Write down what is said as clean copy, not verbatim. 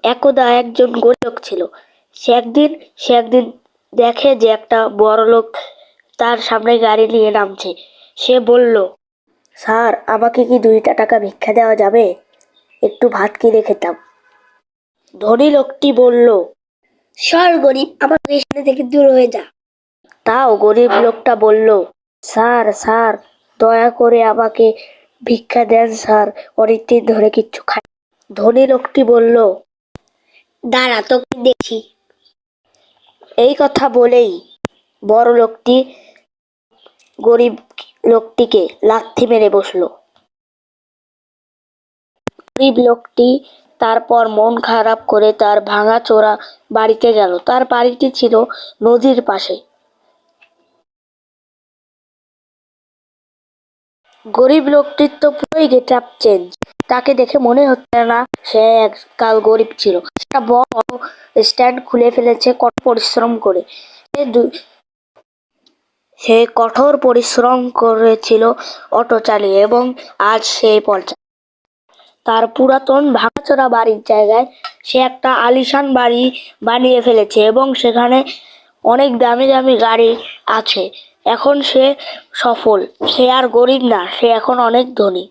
একদা একজন গরিব লোক ছিল। সে একদিন দেখে যে একটা বড় লোক তার সামনে গাড়ি নিয়ে নামছে। সে বলল, স্যার, আমাকে কি 2টা টাকা ভিক্ষা দেওয়া যাবে? একটু ভাত কিনে খেতাম। ধনী লোকটি বলল, সর গরিব, আমার সামনে থেকে দূর হয়ে যা। তাও গরিব লোকটা বলল, স্যার স্যার, দয়া করে আমাকে ভিক্ষা দেন স্যার, অনেকদিন ধরে কিচ্ছু খাই। ধনী লোকটি বলল, দাঁড়া, তোকে দেখি। এই কথা বলেই বড় লোকটি গরিব লোকটিকে লাথি মেরে বসলো। গরিব লোকটি তারপর মন খারাপ করে তার ভাঙাচোরা বাড়িতে গেল। তার বাড়িটি ছিল নদীর পাশে। গরিব লোকটির তো পুরোই গেট আপ চেঞ্জ। তাকে দেখে মনে হচ্ছে না সে এককাল গরিব ছিল। একটা বড় স্ট্যান্ড খুলে ফেলেছে কঠোর পরিশ্রম করে। সে কঠোর পরিশ্রম করেছিল অটো চালিয়ে, এবং আজ সেই পর্যায়ে। তার পুরাতন ভাঙাচোরা বাড়ির জায়গায় সে একটা আলিশান বাড়ি বানিয়ে ফেলেছে, এবং সেখানে অনেক দামি দামি গাড়ি আছে। এখন সে সফল। সে আর গরিব না, সে এখন অনেক ধনী।